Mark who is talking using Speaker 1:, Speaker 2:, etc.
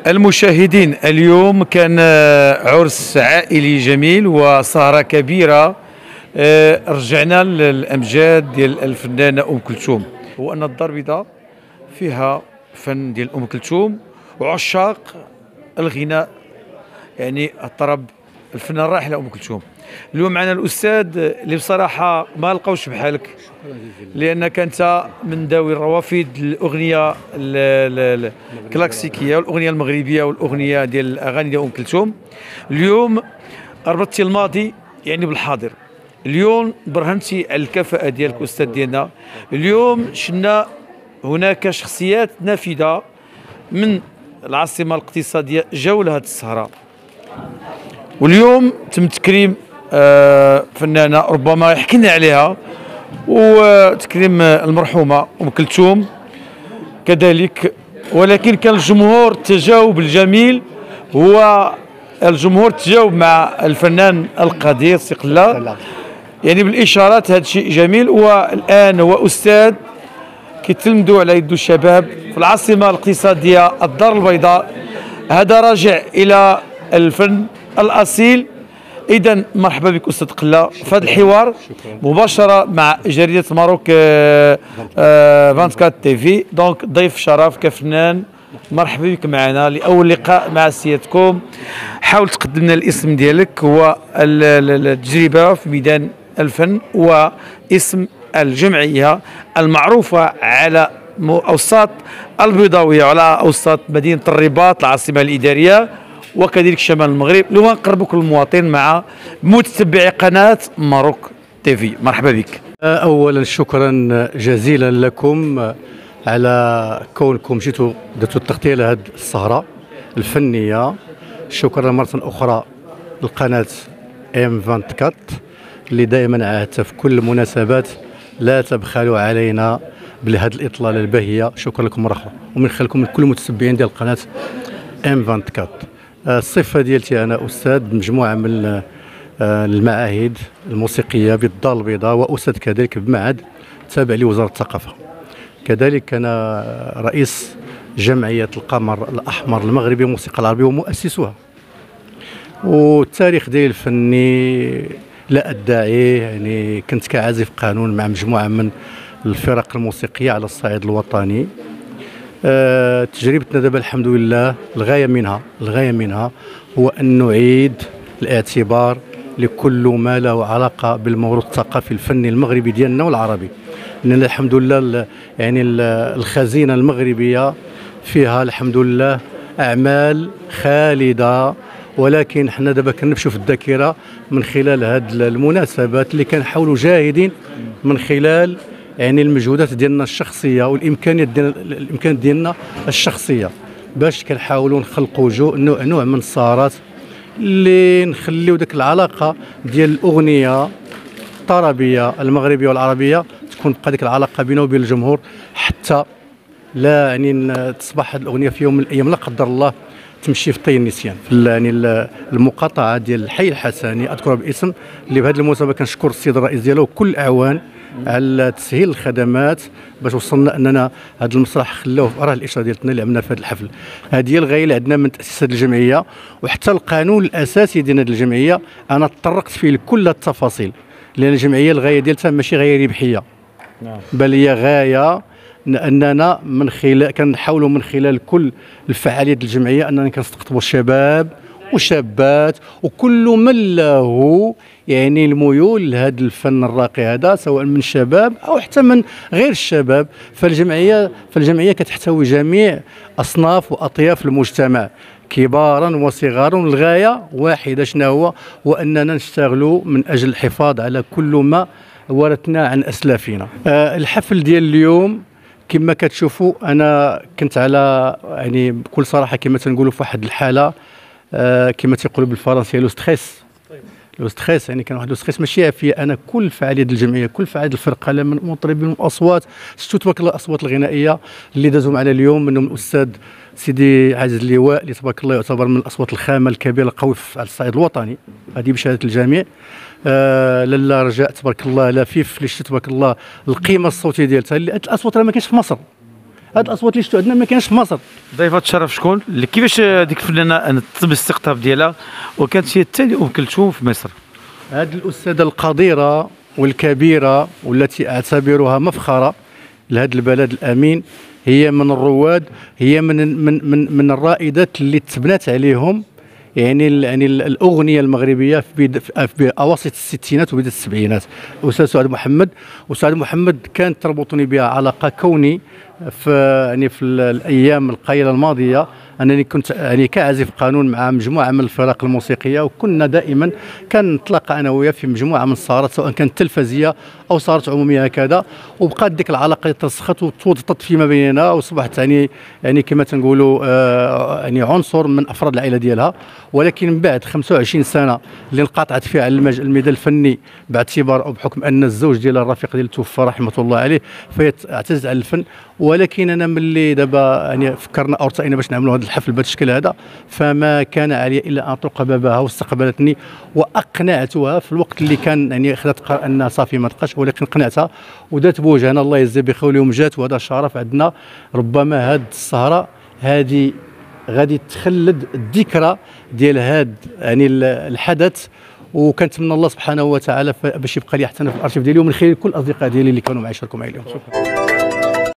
Speaker 1: المشاهدين، اليوم كان عرس عائلي جميل وسهرة كبيرة. رجعنا للأمجاد ديال الفنانة أم كلثوم، وأن الدار البيضاء فيها فن ديال أم كلثوم وعشاق الغناء، يعني الطرب، الفنان الراحلة أم كلثوم. اليوم معنا الأستاذ اللي بصراحة ما لقاوش بحالك، لأنك أنت من ذوي الروافد الأغنية الكلاسيكية والأغنية المغربية والأغنية ديال الأغاني ديال أم كلثوم. اليوم ربطتي الماضي يعني بالحاضر، اليوم برهنتي على الكفاءة ديالك أستاذ ديالنا. اليوم شفنا هناك شخصيات نافذة من العاصمة الاقتصادية جاوا لهذه السهرة، واليوم تم تكريم فنانة ربما يحكي لنا عليها، وتكريم المرحومة أم كلثوم كذلك. ولكن كان الجمهور تجاوب الجميل، هو الجمهور تجاوب مع الفنان القدير سقلا، يعني بالإشارات. هذا شيء جميل. والآن هو أستاذ كيتلمذوا على يد الشباب في العاصمة الاقتصادية الدار البيضاء. هذا راجع إلى الفن الأصيل. إذا مرحبا بك أستاذ قلا في هذا الحوار مباشرة مع جريدة ماروك 24 تي في. دونك ضيف شرف كفنان، مرحبا بك معنا لأول لقاء مع سيادتكم. حاول تقدم لنا الاسم ديالك والتجربة في ميدان الفن واسم الجمعية المعروفة على أوساط البيضاوية وعلى أوساط مدينة الرباط العاصمة الإدارية وكذلك شمال المغرب، اللي هو نقربوا المواطن مع متتبعي قناة ماروك تي في. مرحبا بك.
Speaker 2: اولا شكرا جزيلا لكم على كونكم جيتوا درتوا التغطيه لهذه السهره الفنيه. شكرا مره اخرى لقناه ام 24 اللي دائما عادتها في كل المناسبات لا تبخلوا علينا بهذه الاطلاله الباهيه. شكرا لكم مره اخرى، ومن خلالكم لكل المتتبعين ديال قناه ام 24. الصفة ديالتي أنا أستاذ بمجموعة من المعاهد الموسيقية بالدار البيضاء، وأستاذ كذلك بمعهد تابع لوزارة الثقافة. كذلك أنا رئيس جمعية القمر الأحمر المغربي الموسيقى العربية ومؤسسها. والتاريخ ديالي الفني لا أدعيه، يعني كنت كعازف قانون مع مجموعة من الفرق الموسيقية على الصعيد الوطني. تجربتنا دابا الحمد لله الغاية منها هو أن نعيد الاعتبار لكل ما له علاقة بالموروث الثقافي الفني المغربي ديالنا والعربي. لأن الحمد لله يعني الخزينة المغربية فيها الحمد لله أعمال خالدة، ولكن حنا دابا كنمشيو في الذاكرة من خلال هذه المناسبات اللي كنحاولوا جاهدين من خلال يعني المجهودات ديالنا الشخصيه والامكانيات ديالنا الشخصيه، باش كنحاولوا نخلقوا نوع من السهرات اللي نخليو ديك العلاقه ديال الاغنيه الطربيه المغربيه والعربيه تكون بقى ديك العلاقه بينه وبين الجمهور، حتى لا يعني تصبح هذه الاغنيه في يوم من الايام لا قدر الله تمشي في طي النسيان. يعني المقاطعه ديال الحي الحسني اذكرها باسم، اللي بهذه المناسبه كنشكر السيد الرئيس ديالو وكل الاعوان على تسهيل الخدمات باش وصلنا اننا هذا المسرح خلاوه في راه الاشاره ديالنا اللي عملنا في هذا الحفل. هذه هي الغايه اللي عندنا من تاسيس هذه الجمعيه، وحتى القانون الاساسي ديال هذه الجمعيه انا تطرقت فيه لكل التفاصيل، لان الجمعيه الغايه ديالتها ماشي غايه ربحيه، بل هي غايه اننا من خلال كنحاولوا من خلال كل الفعاليات الجمعيه اننا كنستقطبوا الشباب والشابات وكل من له يعني الميول لهذا الفن الراقي هذا، سواء من شباب او حتى من غير الشباب. فالجمعيه كتحتوي جميع اصناف واطياف المجتمع كبارا وصغارا. الغايه واحده، شنو هو اننا نشتغلوا من اجل الحفاظ على كل ما ورثنا عن اسلافنا. الحفل ديال اليوم كما كتشوفوا انا كنت على يعني بكل صراحه كما تنقولوا في واحد الحاله كما تيقولوا بالفرنسيه لو ستريس. لو ستريس يعني كان واحد لو ستريس ماشي في انا كل فعاليات الجمعيه كل فعاليات الفرقه من مطربين واصوات شفتوا تبارك الله الاصوات الغنائيه اللي دازوا معنا اليوم، منهم الاستاذ سيدي عزيز اللواء اللي تبارك الله يعتبر من الاصوات الخامه الكبيره القوي على الصعيد الوطني، هذه بشهاده الجميع. لاله رجاء تبارك الله لفيف اللي شفت تبارك الله القيمه الصوتيه ديالتها اللي الاصوات راه ما كاينش في مصر. هاد الاصوات اللي شفتوا عندنا ما كانش في مصر.
Speaker 1: ضيفة الشرف شكون اللي كيفاش ديك الفنانه تم الاستقطاب ديالها وكانت هي ثاني ام كلثوم في مصر؟
Speaker 2: هذه الأستاذة القديرة والكبيرة والتي أعتبرها مفخرة لهذا البلد الأمين، هي من الرواد، هي من الرائدات اللي تبنات عليهم يعني الأغنية المغربية في أواسط الستينات وبداية السبعينات. أستاذ سعاد محمد، وسعاد محمد كانت تربطني بها علاقة كوني في الأيام القليلة الماضية انني كنت يعني كعازف قانون مع مجموعه من الفرق الموسيقيه، وكنا دائما كان نتلاقى انا وياه في مجموعه من السهرات سواء كانت تلفزيه او سهرات عموميه هكذا، وبقات ديك العلاقه ترسخت وتوطدت فيما بيننا، واصبحت يعني كما تنقولوا يعني عنصر من افراد العائله ديالها. ولكن من بعد 25 سنه اللي انقطعت فيها على الميدان الفني باعتبار او بحكم ان الزوج ديالها الرفيق ديال توفى رحمه الله عليه، فاعتزلت عن الفن. ولكن انا ملي دابا يعني فكرنا او ارتئينا باش نعملوا هذا الحفل بهذا الشكل هذا، فما كان علي الا ان اطرق بابها واستقبلتني، واقنعتها في الوقت اللي كان يعني خذت قرار انها صافي ما تبقاش، ولكن قنعتها ودات بوجهنا الله يجزي بخير اليوم جات، وهذا الشرف عندنا. ربما هذه السهره هذه غادي تخلد الذكرى ديال هذا يعني الحدث، وكنتمنى الله سبحانه وتعالى باش يبقى لي حتى انا في الارشيف ديالي ومن خلال كل الاصدقاء ديالي اللي كانوا معي شاركوا معي اليوم. شكرا.